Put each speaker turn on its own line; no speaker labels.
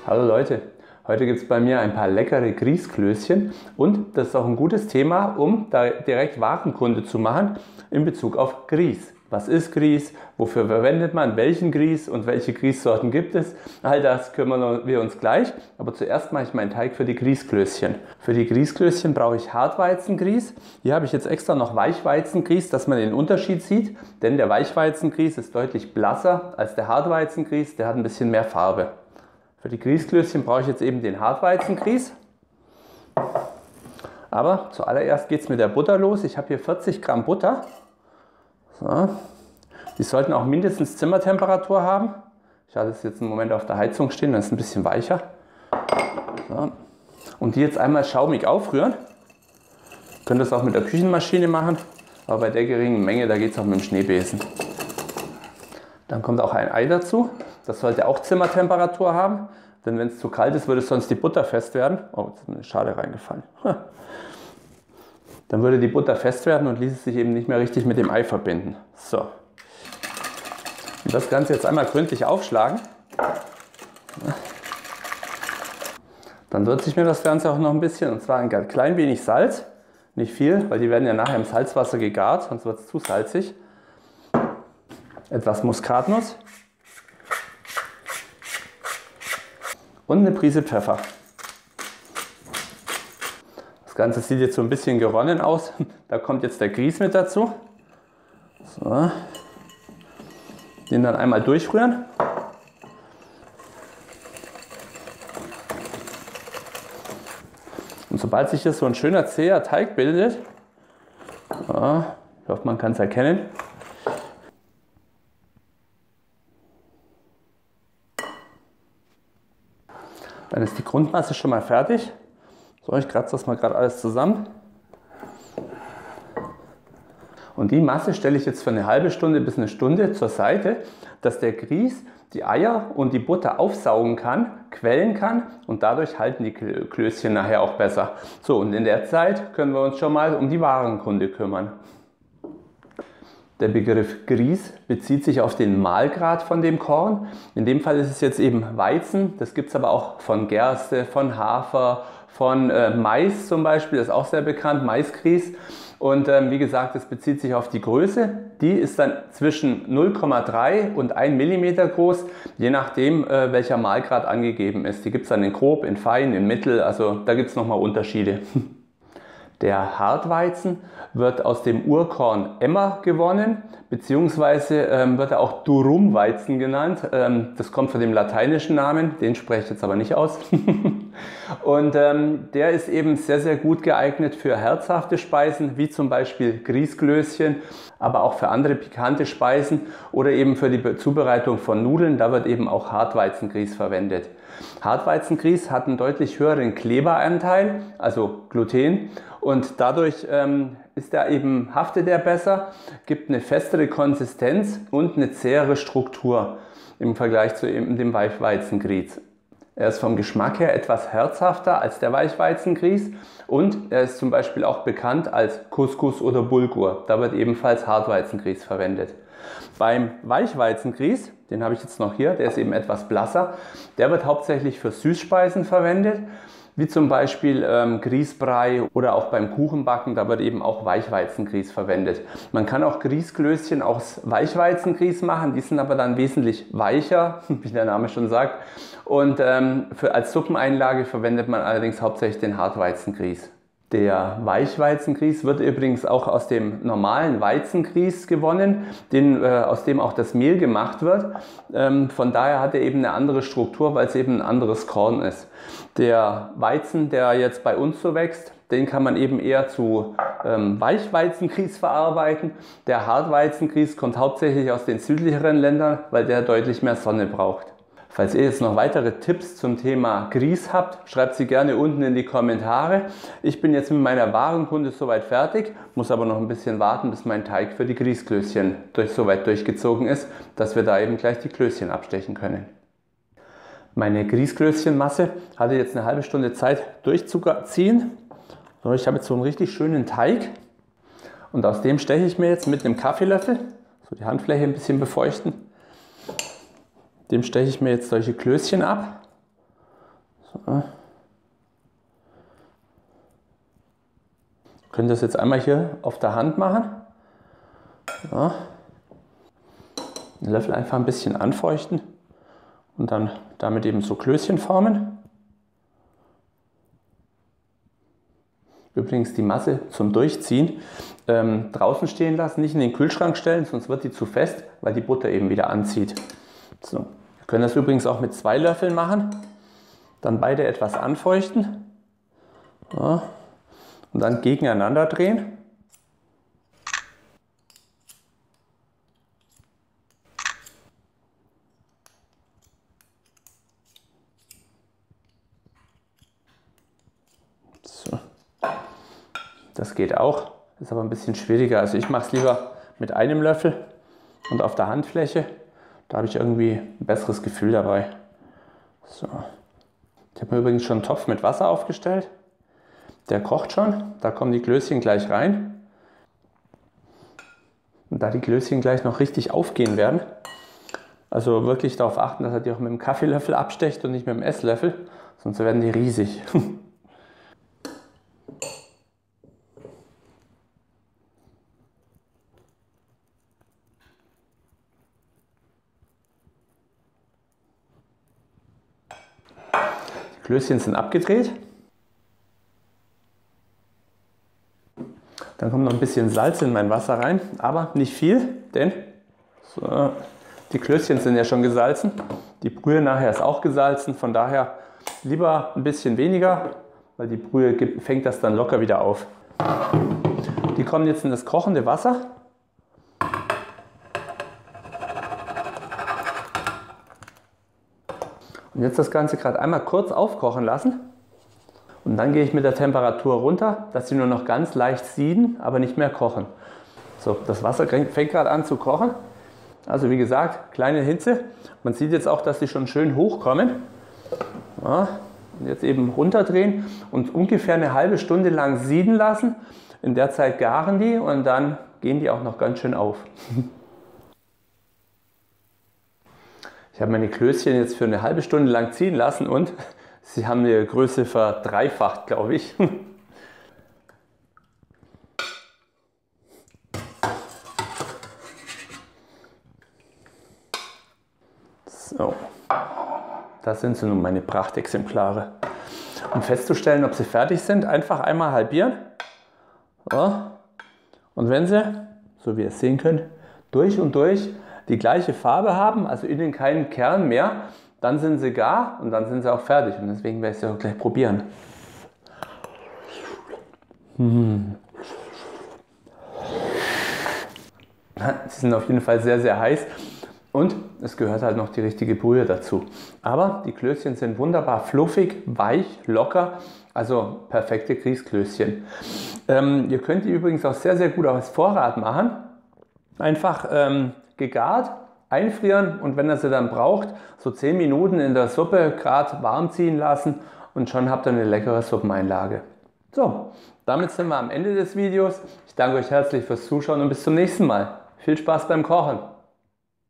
Hallo Leute, heute gibt es bei mir ein paar leckere Grießklößchen und das ist auch ein gutes Thema, um da direkt Warenkunde zu machen in Bezug auf Grieß. Was ist Grieß? Wofür verwendet man welchen Grieß und welche Grießsorten gibt es? All das kümmern wir uns gleich, aber zuerst mache ich meinen Teig für die Grießklößchen. Für die Grießklößchen brauche ich Hartweizengrieß. Hier habe ich jetzt extra noch Weichweizengrieß, dass man den Unterschied sieht, denn der Weichweizengrieß ist deutlich blasser als der Hartweizengrieß, der hat ein bisschen mehr Farbe. Für die Grießklößchen brauche ich jetzt eben den Hartweizengrieß. Aber zuallererst geht es mit der Butter los. Ich habe hier 40 Gramm Butter. So. Die sollten auch mindestens Zimmertemperatur haben. Ich hatte es jetzt einen Moment auf der Heizung stehen, dann ist es ein bisschen weicher. So. Und die jetzt einmal schaumig aufrühren. Ihr könnt das auch mit der Küchenmaschine machen, aber bei der geringen Menge, da geht es auch mit dem Schneebesen. Dann kommt auch ein Ei dazu. Das sollte auch Zimmertemperatur haben, denn wenn es zu kalt ist, würde sonst die Butter fest werden. Oh, jetzt ist mir eine Schale reingefallen. Dann würde die Butter fest werden und ließe sich eben nicht mehr richtig mit dem Ei verbinden. So. Und das Ganze jetzt einmal gründlich aufschlagen. Dann würze ich mir das Ganze auch noch ein bisschen, und zwar ein klein wenig Salz. Nicht viel, weil die werden ja nachher im Salzwasser gegart, sonst wird es zu salzig. Etwas Muskatnuss. Und eine Prise Pfeffer. Das Ganze sieht jetzt so ein bisschen geronnen aus. Da kommt jetzt der Grieß mit dazu. So. Den dann einmal durchrühren. Und sobald sich hier so ein schöner zäher Teig bildet, so, ich hoffe, man kann es erkennen, dann ist die Grundmasse schon mal fertig. So, ich kratze das mal gerade alles zusammen. Und die Masse stelle ich jetzt für eine halbe Stunde bis eine Stunde zur Seite, dass der Grieß die Eier und die Butter aufsaugen kann, quellen kann und dadurch halten die Klößchen nachher auch besser. So, und in der Zeit können wir uns schon mal um die Warenkunde kümmern. Der Begriff Grieß bezieht sich auf den Mahlgrad von dem Korn. In dem Fall ist es jetzt eben Weizen. Das gibt es aber auch von Gerste, von Hafer, von Mais zum Beispiel. Das ist auch sehr bekannt, Maisgrieß. Und wie gesagt, es bezieht sich auf die Größe. Die ist dann zwischen 0,3 und 1 mm groß, je nachdem welcher Mahlgrad angegeben ist. Die gibt es dann in grob, in fein, in mittel. Also da gibt es nochmal Unterschiede. Der Hartweizen wird aus dem Urkorn Emmer gewonnen, beziehungsweise wird er auch Durumweizen genannt. Das kommt von dem lateinischen Namen, den spreche ich jetzt aber nicht aus. Und der ist eben sehr, sehr gut geeignet für herzhafte Speisen, wie zum Beispiel Grießklößchen, aber auch für andere pikante Speisen oder eben für die Zubereitung von Nudeln. Da wird eben auch Hartweizengrieß verwendet. Hartweizengrieß hat einen deutlich höheren Kleberanteil, also Gluten, und dadurch haftet er besser, gibt eine festere Konsistenz und eine zähere Struktur im Vergleich zu eben dem Weichweizengrieß. Er ist vom Geschmack her etwas herzhafter als der Weichweizengrieß und er ist zum Beispiel auch bekannt als Couscous oder Bulgur. Da wird ebenfalls Hartweizengrieß verwendet. Beim Weichweizengrieß, den habe ich jetzt noch hier, der ist eben etwas blasser, der wird hauptsächlich für Süßspeisen verwendet, wie zum Beispiel Grießbrei oder auch beim Kuchenbacken, da wird eben auch Weichweizengrieß verwendet. Man kann auch Grießklößchen aus Weichweizengrieß machen, die sind aber dann wesentlich weicher, wie der Name schon sagt. Und als Suppeneinlage verwendet man allerdings hauptsächlich den Hartweizengrieß. Der Weichweizengrieß wird übrigens auch aus dem normalen Weizengrieß gewonnen, aus dem auch das Mehl gemacht wird. Von daher hat er eben eine andere Struktur, weil es eben ein anderes Korn ist. Der Weizen, der jetzt bei uns so wächst, den kann man eben eher zu Weichweizengrieß verarbeiten. Der Hartweizengrieß kommt hauptsächlich aus den südlicheren Ländern, weil der deutlich mehr Sonne braucht. Falls ihr jetzt noch weitere Tipps zum Thema Grieß habt, schreibt sie gerne unten in die Kommentare. Ich bin jetzt mit meiner Warenkunde soweit fertig, muss aber noch ein bisschen warten, bis mein Teig für die Grießklößchen soweit durchgezogen ist, dass wir da eben gleich die Klößchen abstechen können. Meine Grießklößchenmasse hatte jetzt eine halbe Stunde Zeit durchzuziehen. So, ich habe jetzt so einen richtig schönen Teig und aus dem steche ich mir jetzt mit einem Kaffeelöffel, so die Handfläche ein bisschen befeuchten. Dem steche ich mir jetzt solche Klößchen ab. So. Können das jetzt einmal hier auf der Hand machen. So. Den Löffel einfach ein bisschen anfeuchten und dann damit eben so Klößchen formen. Übrigens die Masse zum Durchziehen draußen stehen lassen, nicht in den Kühlschrank stellen, sonst wird die zu fest, weil die Butter eben wieder anzieht. So. Wir können das übrigens auch mit 2 Löffeln machen. Dann beide etwas anfeuchten. So. Und dann gegeneinander drehen. So. Das geht auch, ist aber ein bisschen schwieriger. Also ich mache es lieber mit einem Löffel und auf der Handfläche. Da habe ich irgendwie ein besseres Gefühl dabei. So. Ich habe mir übrigens schon einen Topf mit Wasser aufgestellt. Der kocht schon, da kommen die Klößchen gleich rein. Und da die Klößchen gleich noch richtig aufgehen werden, also wirklich darauf achten, dass er die auch mit dem Kaffeelöffel abstecht und nicht mit dem Esslöffel, sonst werden die riesig. Die Klößchen sind abgedreht. Dann kommt noch ein bisschen Salz in mein Wasser rein, aber nicht viel, denn so, die Klößchen sind ja schon gesalzen. Die Brühe nachher ist auch gesalzen, von daher lieber ein bisschen weniger, weil die Brühe fängt das dann locker wieder auf. Die kommen jetzt in das kochende Wasser. Und jetzt das Ganze gerade einmal kurz aufkochen lassen. Und dann gehe ich mit der Temperatur runter, dass sie nur noch ganz leicht sieden, aber nicht mehr kochen. So, das Wasser fängt gerade an zu kochen. Also wie gesagt, kleine Hitze. Man sieht jetzt auch, dass sie schon schön hochkommen. Ja, und jetzt eben runterdrehen und ungefähr eine halbe Stunde lang sieden lassen. In der Zeit garen die und dann gehen die auch noch ganz schön auf. Ich habe meine Klößchen jetzt für eine halbe Stunde lang ziehen lassen und sie haben die Größe verdreifacht, glaube ich. So, das sind so nun meine Prachtexemplare. Um festzustellen, ob sie fertig sind, einfach einmal halbieren. So. Und wenn sie, so wie ihr es sehen könnt, durch und durch die gleiche Farbe haben, also innen keinen Kern mehr, dann sind sie gar und dann sind sie auch fertig. Und deswegen werde ich sie auch gleich probieren. Sie sind auf jeden Fall sehr, sehr heiß. Und es gehört halt noch die richtige Brühe dazu. Aber die Klößchen sind wunderbar fluffig, weich, locker. Also perfekte Grießklößchen. Ihr könnt die übrigens auch sehr, sehr gut als Vorrat machen. Einfach gegart, einfrieren und wenn ihr sie dann braucht, so 10 Minuten in der Suppe gerade warm ziehen lassen und schon habt ihr eine leckere Suppeneinlage. So, damit sind wir am Ende des Videos. Ich danke euch herzlich fürs Zuschauen und bis zum nächsten Mal. Viel Spaß beim Kochen!